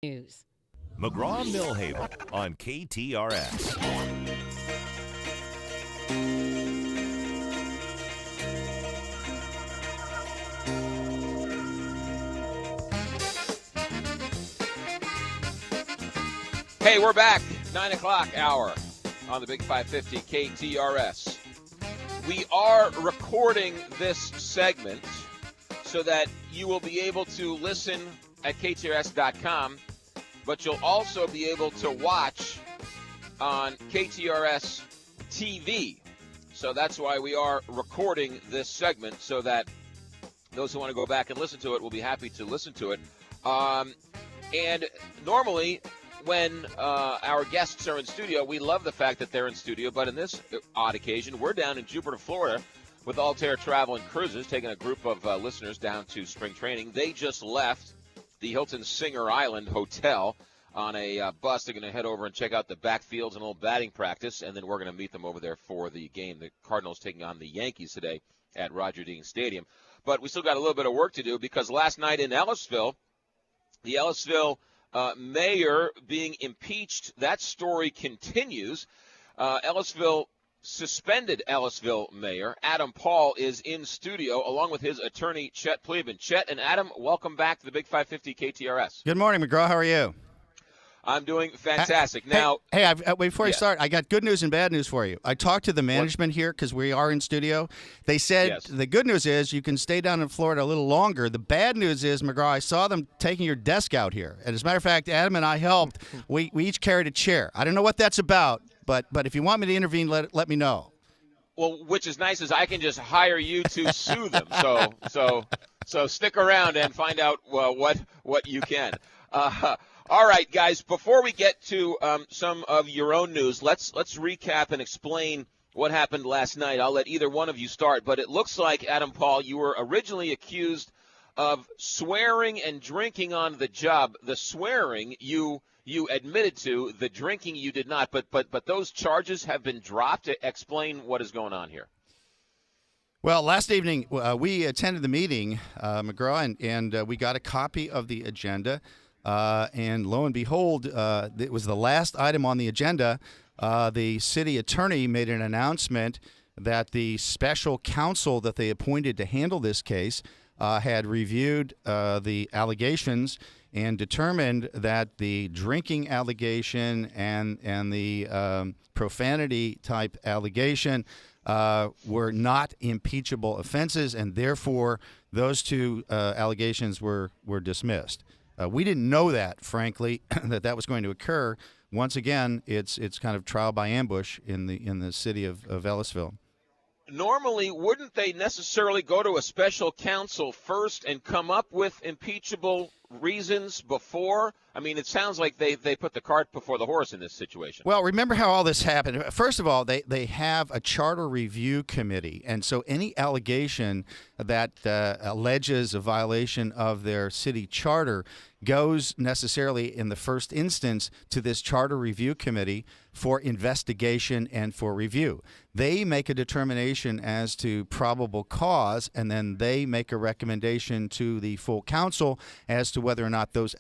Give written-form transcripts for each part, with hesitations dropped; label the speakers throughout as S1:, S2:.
S1: News.
S2: McGraw Milhaven on KTRS.
S3: Hey, we're back. 9 o'clock hour on the Big 550 KTRS. We are recording this segment so that you will be able to listen at KTRS.com, but you'll also be able to watch on KTRS TV. So that's why we are recording this segment, so that those who want to go back and listen to it will be happy to listen to it. And normally, when our guests are in studio, we love the fact that they're in studio, but in this odd occasion, we're down in Jupiter, Florida with Altair Travel and Cruises, taking a group of listeners down to spring training. They just left the Hilton Singer Island Hotel on a bus. They're going to head over and check out the backfields and a little batting practice, and then we're going to meet them over there for the game. The Cardinals taking on the Yankees today at Roger Dean Stadium. But we still got a little bit of work to do, because last night in Ellisville, the Ellisville mayor being impeached, that story continues. Ellisville suspended Ellisville Mayor Adam Paul is in studio along with his attorney Chet Pleban. Chet and Adam, welcome back to the Big 550 KTRS.
S4: Good morning, McGraw. How are you?
S3: I'm doing fantastic.
S4: Before you start, I got good news and bad news for you. I talked to the management here because we are in studio. They said The good news is you can stay down in Florida a little longer. The bad news is, McGraw, I saw them taking your desk out here. And as a matter of fact, Adam and I helped. We each carried a chair. I don't know what that's about, but if you want me to intervene, let me know.
S3: Well, which is nice is I can just hire you to sue them. So stick around and find out what you can. All right, guys, before we get to some of your own news, let's recap and explain what happened last night. I'll let either one of you start, but it looks like, Adam Paul, you were originally accused of swearing and drinking on the job. The swearing you admitted to, the drinking you did not, but those charges have been dropped. Explain what is going on here.
S4: Well, last evening we attended the meeting, McGraw, and we got a copy of the agenda. And lo and behold, it was the last item on the agenda. The city attorney made an announcement that the special counsel that they appointed to handle this case had reviewed the allegations and determined that the drinking allegation and the profanity-type allegation were not impeachable offenses, and therefore those two allegations were dismissed. We didn't know that, frankly, that was going to occur. Once again, it's kind of trial by ambush in the city of Ellisville.
S3: Normally, wouldn't they necessarily go to a special counsel first and come up with impeachable reasons before? I mean, it sounds like they put the cart before the horse in this situation.
S4: Well, remember how all this happened. First of all, they have a charter review committee, and so any allegation that alleges a violation of their city charter goes necessarily in the first instance to this charter review committee for investigation and for review. They make a determination as to probable cause, and then they make a recommendation to the full council as to whether or not those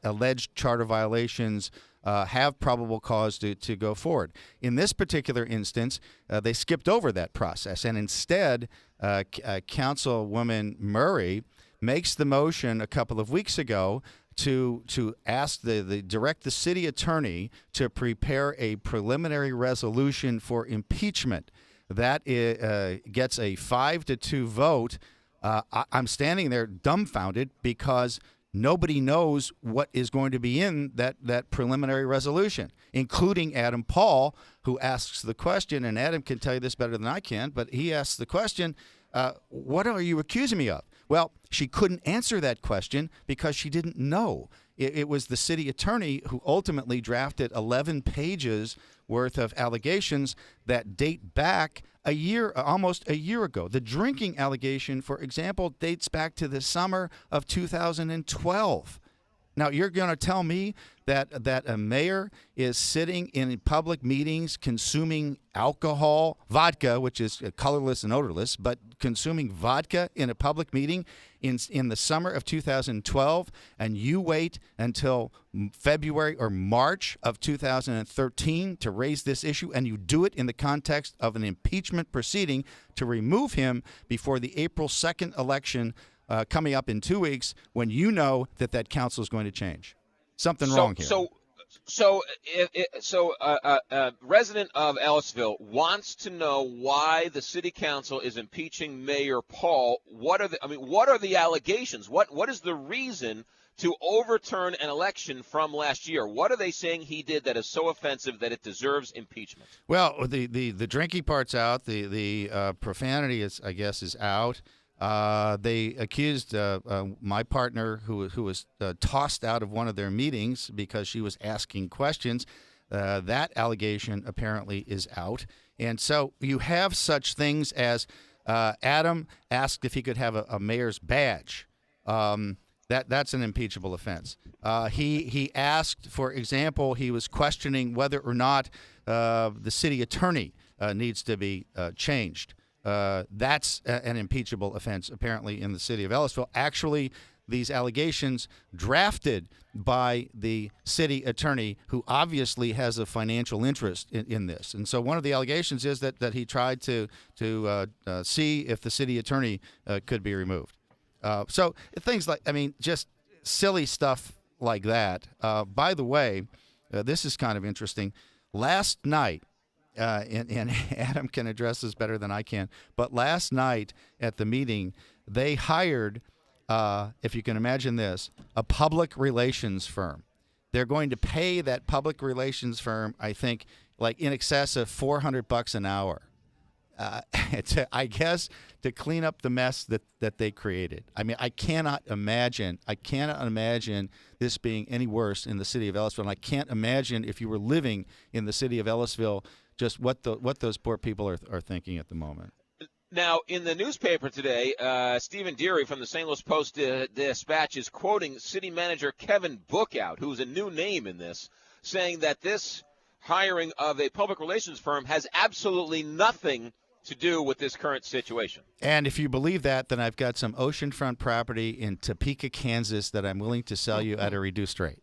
S4: alleged charter violations have probable cause to go forward. In this particular instance, they skipped over that process, and instead, Councilwoman Murray makes the motion a couple of weeks ago to ask direct the city attorney to prepare a preliminary resolution for impeachment. That gets a 5-2 vote. I'm standing there dumbfounded because nobody knows what is going to be in that preliminary resolution, including Adam Paul, who asks the question, and Adam can tell you this better than I can, but he asks the question, what are you accusing me of? Well, she couldn't answer that question because she didn't know. It was the city attorney who ultimately drafted 11 pages worth of allegations that date back almost a year ago. The drinking allegation, for example, dates back to the summer of 2012. Now, you're going to tell me that a mayor is sitting in public meetings consuming vodka, which is colorless and odorless, but consuming vodka in a public meeting, in the summer of 2012, and you wait until February or March of 2013 to raise this issue, and you do it in the context of an impeachment proceeding to remove him before the April 2nd election coming up in 2 weeks, when you know that council is going to change. Something wrong here.
S3: So a resident of Ellisville wants to know why the city council is impeaching Mayor Paul. What are the allegations? What is the reason to overturn an election from last year? What are they saying he did that is so offensive that it deserves impeachment?
S4: Well, the drinking part's out. The profanity is out. They accused my partner, who was tossed out of one of their meetings because she was asking questions. That allegation apparently is out. And so you have such things as Adam asked if he could have a mayor's badge. That's an impeachable offense. He asked, for example, he was questioning whether or not the city attorney needs to be changed. That's an impeachable offense, apparently, in the city of Ellisville. Actually, these allegations drafted by the city attorney, who obviously has a financial interest in this. And so one of the allegations is that he tried to see if the city attorney could be removed. So things like, just silly stuff like that. By the way, this is kind of interesting. Last night, and Adam can address this better than I can, but last night at the meeting, they hired, if you can imagine this, a public relations firm. They're going to pay that public relations firm, I think, like in excess of $400 an hour. I guess to clean up the mess that they created. I cannot imagine this being any worse in the city of Ellisville. And I can't imagine, if you were living in the city of Ellisville, just what those poor people are thinking at the moment.
S3: Now, in the newspaper today, Stephen Deary from the St. Louis Post-Dispatch is quoting City Manager Kevin Bookout, who's a new name in this, saying that this hiring of a public relations firm has absolutely nothing to do with this current situation.
S4: And if you believe that, then I've got some oceanfront property in Topeka, Kansas that I'm willing to sell you at a reduced rate.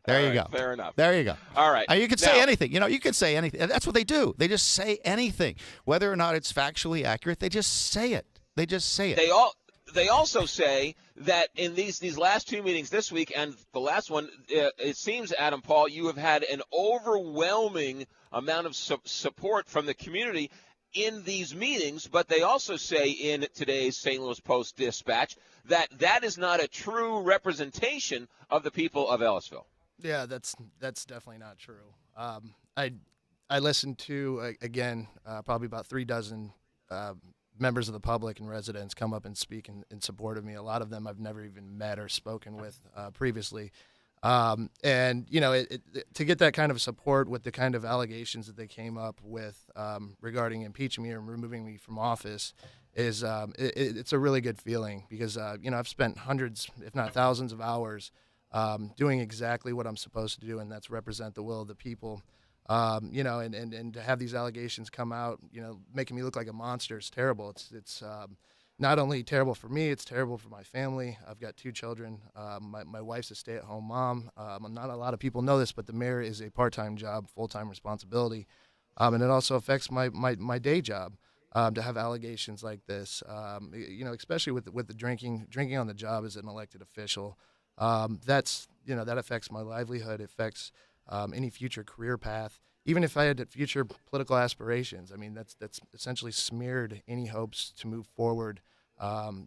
S4: There you go.
S3: Fair enough.
S4: There you go.
S3: All right.
S4: You could say anything. You could say anything. That's what they do. They just say anything. Whether or not it's factually accurate, they just say it.
S3: They also say that in these last two meetings this week and the last one, it seems, Adam Paul, you have had an overwhelming amount of support from the community in these meetings, but they also say in today's St. Louis Post-Dispatch that is not a true representation of the people of Ellisville.
S1: Yeah, that's definitely not true. I listened to, again, probably about 3 dozen members of the public and residents come up and speak in support of me. A lot of them I've never even met or spoken with previously. And, to get that kind of support with the kind of allegations that they came up with regarding impeaching me or removing me from office is it's a really good feeling because, I've spent hundreds, if not thousands of hours doing exactly what I'm supposed to do, and that's represent the will of the people. And to have these allegations come out, making me look like a monster is terrible. It's not only terrible for me, it's terrible for my family. I've got 2 children. My wife's a stay-at-home mom. Not a lot of people know this, but the mayor is a part-time job, full-time responsibility. And it also affects my day job to have allegations like this, especially with the drinking on the job as an elected official. That affects my livelihood. It affects any future career path. Even if I had future political aspirations, that's essentially smeared any hopes to move forward, and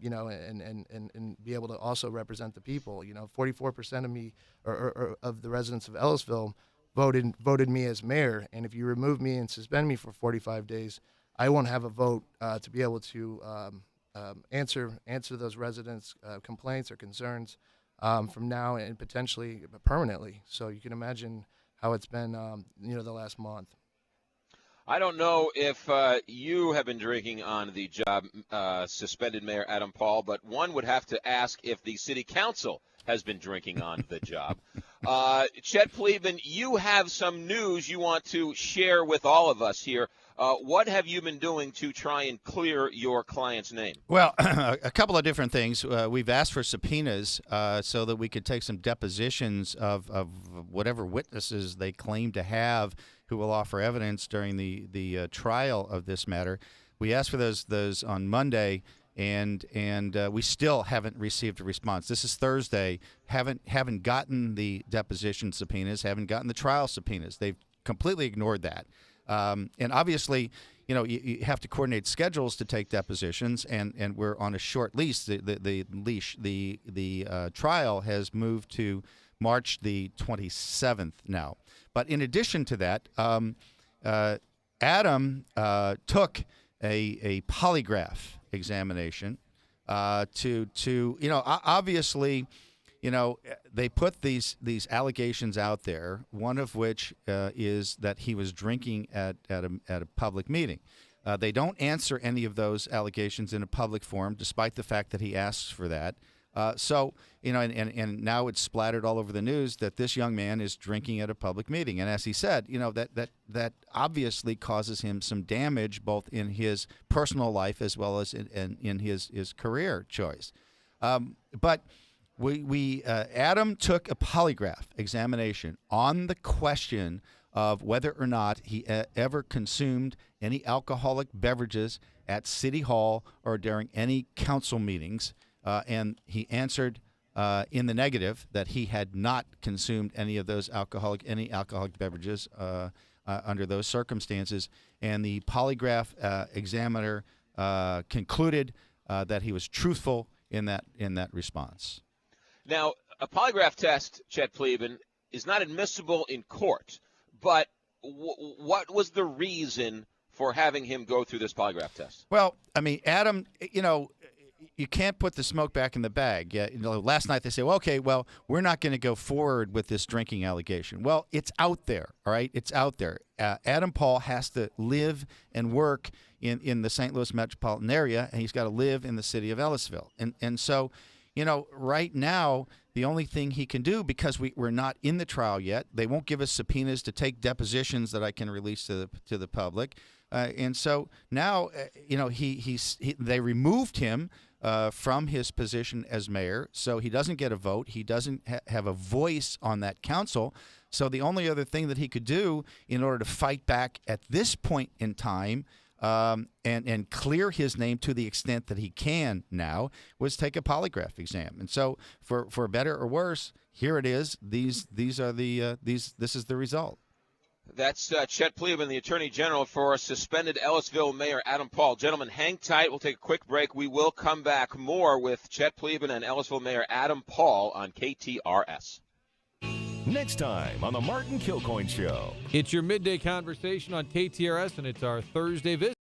S1: be able to also represent the people. 44% of me, or of the residents of Ellisville, voted me as mayor. And if you remove me and suspend me for 45 days, I won't have a vote to be able to answer those residents' complaints or concerns from now and potentially permanently. So you can imagine how it's been, the last month.
S3: I don't know if you have been drinking on the job, suspended Mayor Adam Paul, but one would have to ask if the city council has been drinking on the job. Chet Pleban, you have some news you want to share with all of us here. What have you been doing to try and clear your client's name?
S4: Well, a couple of different things. We've asked for subpoenas so that we could take some depositions of whatever witnesses they claim to have who will offer evidence during the trial of this matter. We asked for those on Monday, and we still haven't received a response. This is Thursday. Haven't gotten the deposition subpoenas. Haven't gotten the trial subpoenas. They've completely ignored that. And obviously, you have to coordinate schedules to take depositions, and we're on a short leash. The trial has moved to March the 27th now. But in addition to that, Adam took a polygraph examination obviously. They put these allegations out there, one of which is that he was drinking at a public meeting. They don't answer any of those allegations in a public forum, despite the fact that he asks for that. And now it's splattered all over the news that this young man is drinking at a public meeting. And as he said, that obviously causes him some damage, both in his personal life as well as in his career choice. But Adam took a polygraph examination on the question of whether or not he ever consumed any alcoholic beverages at City Hall or during any council meetings, and he answered in the negative that he had not consumed any of those alcoholic beverages under those circumstances. And the polygraph examiner concluded that he was truthful in that response.
S3: Now, a polygraph test, Chet Pleban, is not admissible in court, but what was the reason for having him go through this polygraph test?
S4: Well, I mean, Adam, you can't put the smoke back in the bag. Last night they say, we're not going to go forward with this drinking allegation. Well, it's out there, all right? It's out there. Adam Paul has to live and work in the St. Louis metropolitan area, and he's got to live in the city of Ellisville. And so, right now, the only thing he can do, because we're not in the trial yet, they won't give us subpoenas to take depositions that I can release to the public. And so now, they removed him from his position as mayor, so he doesn't get a vote. He doesn't have a voice on that council. So the only other thing that he could do in order to fight back at this point in time and clear his name to the extent that he can now was take a polygraph exam. And so for better or worse, here it is. This is the result.
S3: That's Chet Pleban, the Attorney General for suspended Ellisville Mayor Adam Paul. Gentlemen, hang tight. We'll take a quick break. We will come back more with Chet Pleban and Ellisville Mayor Adam Paul on KTRS.
S2: Next time on the Martin Kilcoyne Show.
S5: It's your midday conversation on KTRS, and it's our Thursday visit.